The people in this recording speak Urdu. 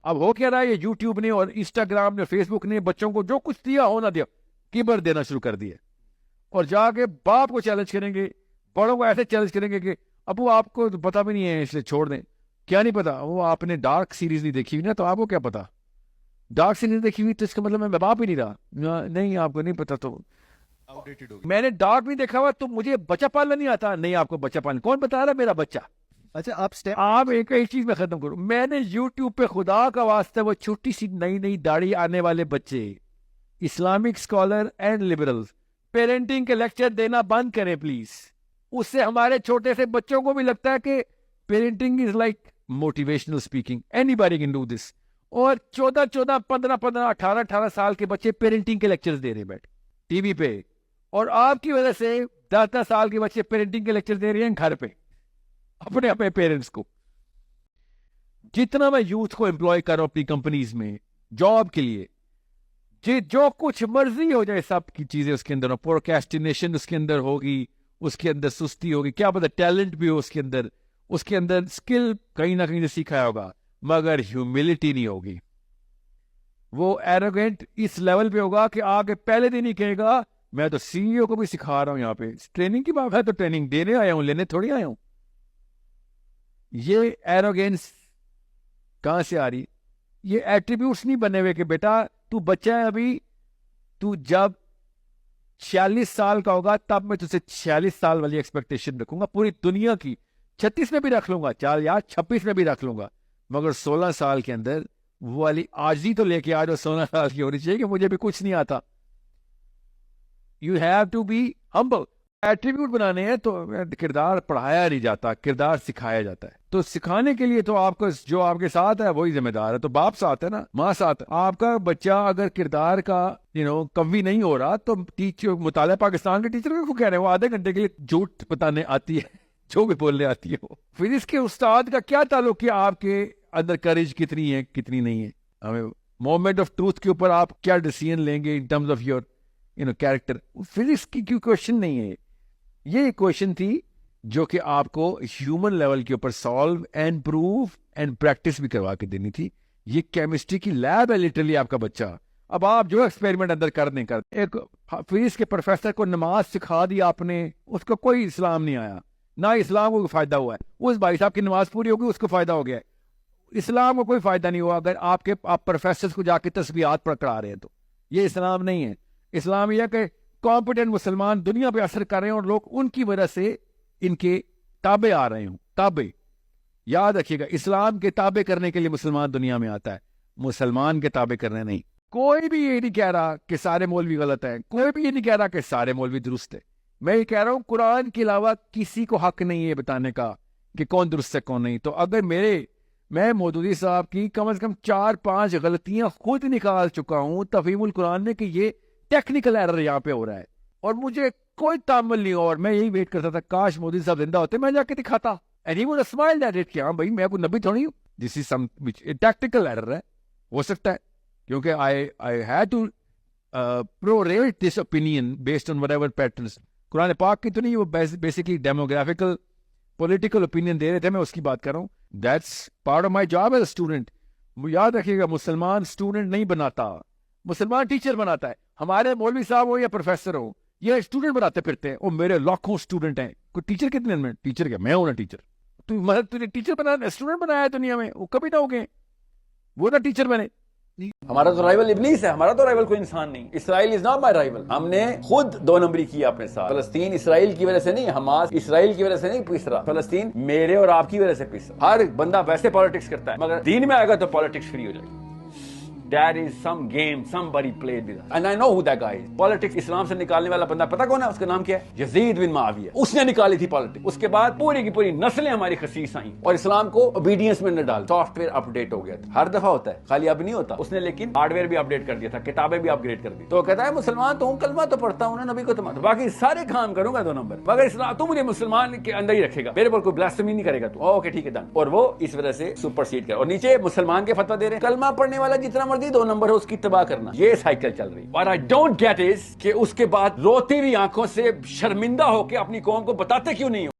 اب ہو کیا رہا ہے, یہ یوٹیوب نے اور انسٹاگرام نے فیس بک نے بچوں کو جو کچھ دیا ہونا دیا, کبر دینا شروع کر دیا, اور جا کے باپ کو چیلنج کریں گے, بڑوں کو ایسے چیلنج کریں گے کہ ابو آپ کو پتا بھی نہیں ہے اس لیے چھوڑ دیں. کیا نہیں پتا؟ وہ آپ نے ڈارک سیریز نہیں دیکھی ہوئی نا, تو آپ کو کیا پتا؟ ڈارک سیریز دیکھی ہوئی تو اس کا مطلب میں باپ ہی نہیں رہا. نہیں, آپ کو نہیں پتا تو میں نے ڈارک نہیں دیکھا ہوا تو مجھے بچہ پالنا نہیں آتا. نہیں, آپ کو بچہ پالنا کون بتا رہا میرا بچہ؟ اچھا آپ ایک چیز میں ختم کروں, میں نے یوٹیوب پہ خدا کا واسطہ وہ چھوٹی سی نئی داڑھی آنے والے بچے Islamic scholar and liberal parenting کے لیکچر دینا بند کریں پلیز. اس سے ہمارے چھوٹے سے بچوں کو بھی لگتا ہے کہ parenting is like motivational speaking, any body can do this. اور 14 15 18 سال کے بچے پیرنٹنگ کے لیکچرز دے رہے ہیں بیٹھ ٹی وی پہ, اور آپ کی وجہ سے 10 سال کے بچے پیرنٹنگ کے لیکچر دے رہے ہیں گھر پہ اپنے پیرنٹس کو. جتنا میں یوتھ کو امپلوائے کر رہا ہوں اپنی کمپنیز میں جاب کے لیے, جو کچھ مرضی ہو جائے سب کی چیزیں اس کے اندر, پروکیسٹینیشن اس کے اندر ہوگی, اس کے اندر سستی ہوگی, کیا پتا ٹیلنٹ بھی ہو اس کے اندر اسکل کہیں نہ کہیں سے سیکھا ہوگا, مگر ہیوملٹی نہیں ہوگی. وہ ایروگینٹ اس لیول پہ ہوگا کہ آگے پہلے دن ہی کہے گا میں تو سی ای او کو بھی سکھا رہا ہوں, یہاں پہ ٹریننگ کی بات ہے تو ٹریننگ دینے آیا ہوں, لینے تھوڑی آیا ہوں. یہ ایروگینس کہاں سے آ رہی؟ یہ ایٹریبیوٹس نہیں بنے ہوئے کہ بیٹا تو بچہ ہے ابھی, تو جب 46 سال کا ہوگا تب میں تجھے 46 سال والی ایکسپیکٹیشن رکھوں گا پوری دنیا کی, 36 میں بھی رکھ لوں گا, 26 میں بھی رکھ لوں گا, مگر 16 سال کے اندر وہ والی آجزی تو لے کے آ جو 16 سال کی ہونی چاہیے کہ مجھے بھی کچھ نہیں آتا. You have to be humble. Attribute بنانے ہیں تو کردار پڑھایا نہیں جاتا, کردار سکھایا جاتا ہے. تو سکھانے کے لیے تو آپ کو جو آپ کے ساتھ ہے وہی ذمہ دار ہے. تو باپ ساتھ ہے نا, ماں ساتھ ہے. آپ کا بچہ اگر کردار کا قوی نہیں ہو رہا تو ٹیچر مطالعہ پاکستان کے ٹیچر کو کہہ رہے ہیں وہ آدھے گھنٹے کے لیے جھوٹ بتانے آتی ہے جو بھی بولنے آتی ہے وہ. پھر اس کے استاد کا کیا تعلق ہے آپ کے اندر کریج کتنی ہے کتنی نہیں ہے. ہمیں مومنٹ آف ٹروتھ کے اوپر آپ کیا ڈیسیژن لیں گے in terms of your character. Physics کی کوئی کوشچن نہیں ہے, یہ کوشچن تھی جو کہ آپ کو ہیومن لیول کے اوپر solve and prove and practice بھی کروا کے دینی تھی. یہ کیمسٹری کی لیب ہے لٹرلی آپ کا بچہ. اب آپ جو ایکسپیریمنٹ اندر کر دیں کر, ایک فزکس کے پروفیسر کو نماز سکھا دی آپ نے, اس کو کوئی اسلام نہیں آیا, نہ اسلام کو فائدہ ہوا ہے. اس بھائی صاحب کی نماز پوری ہوگی اس کو فائدہ ہو گیا ہے, اسلام کو کوئی فائدہ نہیں ہوا اگر آپ پروفیسرز کو جا کے تسبیحات پکڑا رہے ہیں. تو یہ اسلام نہیں ہے. اسلام یہ کہ کمپیٹنٹ مسلمان دنیا پہ اثر کر رہے ہیں اور لوگ ان کی وجہ سے ان کے تابع آ رہے ہوں. تابع یاد رکھیے گا, اسلام کے تابع کرنے کے لیے مسلمان دنیا میں آتا ہے, مسلمان کے تابع کرنے نہیں. کوئی بھی یہ نہیں کہہ رہا کہ سارے مولوی غلط ہیں, کوئی بھی یہ نہیں کہہ رہا کہ سارے مولوی درست ہے. میں یہ کہہ رہا ہوں قرآن کے علاوہ کسی کو حق نہیں ہے بتانے کا کہ کون درست ہے کون نہیں. تو اگر میں مودودی صاحب کی کم از کم 4-5 غلطیاں خود نکال چکا ہوں تفہیم القرآن میں کہ یہ ٹیکنیکل ایرر یہاں پہ ہو رہا ہے, اور مجھے کوئی تعامل نہیں ہوا, اور میں یہی ویٹ کرتا تھا کاش مودی صاحب زندہ ہوتے, میں جا کے دکھاتا. And he would smile that it کہ ہاں بھائی میں کوئی نبی تھوڑی ہوں, دس از سم ٹیکنیکل ایرر ہے, ہو سکتا ہے, کیونکہ I had to prorate this opinion based on whatever patterns. قرآن پاک کی تو نہیں, وہ بیسکلی ڈیموگرافیکل پولیٹیکل اوپینین دے رہے تھے, میں اس کی بات کر رہا ہوں. That's part of my job as a student. یاد رکھیے گا مسلمان اسٹوڈنٹ نہیں بناتا, مسلمان ٹیچر بناتا ہے. ہمارے مولوی صاحب ہو یا پروفیسر ہو, یہ اسٹوڈنٹ بناتے پھرتے ہیں. اور میرے لاکھوں اسٹوڈنٹ ہیں, کوئی ٹیچر کتنے میں ٹیچر کیا میں ہوں نا ٹیچر. تو ٹیچر بنا اسٹوڈنٹ بنایا ہے دنیا میں, وہ کبھی نہ ہو گئے, وہ نہ ٹیچر بنے. ہمارا تو رائیول ابلیس ہے, ہمارا تو رائیول کوئی انسان نہیں. اسرائیل از ناٹ مائی رائیول. ہم نے خود 2 نمبری کیا اپنے ساتھ. فلسطین اسرائیل کی وجہ سے نہیں, حماس اسرائیل کی وجہ سے نہیں پس رہا, فلسطین میرے اور آپ کی وجہ سے پس رہا. ہر بندہ ویسے پالیٹکس کرتا ہے, مگر دین میں آئے گا تو پالیٹکس فری ہو جائے گی. That is some game somebody played with us. And I know who that guy is. Politics اسلام سے نکالنے والا بندہ پتہ کون ہے؟ اس کا نام کیا ہے؟ یزید بن معاویہ. اس نے نکالی تھی پالیٹکس. اس کے بعد پوری کی پوری نسلیں ہماری خسیس آئیں اور اسلام کو اوبیڈینس میں نہ ڈال. سافٹ ویئر اپ ڈیٹ ہو گیا تھا, ہر دفعہ ہوتا ہے, خالی اب نہیں ہوتا. اس نے لیکن ہارڈ ویئر بھی اپ ڈیٹ کر دیا تھا, کتابیں بھی اپ گریڈ کر دی. تو کہتا ہے مسلمان تو ہوں, کلمہ تو پڑھتا ہوں نا, نبی کو تو مانتا, باقی سارے کام کروں گا 2 نمبر, مگر اسلام تو مجھے مسلمان کے اندر ہی رکھے گا, میرے پر کوئی بلاسفیمی نہیں کرے گا تو اوکے ٹھیک ہے ڈن. اور وہ اس وجہ سے سپر سیڈ کر, اور نیچے مسلمان کے فتویٰ دے رہے ہیں کلمہ پڑھنے والا جتنا مرضی 2 نمبر ہو اس کی تباہ کرنا. یہ سائیکل چل رہی. What I don't get is کہ اس کے بعد روتی ہوئی آنکھوں سے شرمندہ ہو کے اپنی قوم کو بتاتے کیوں نہیں ہو.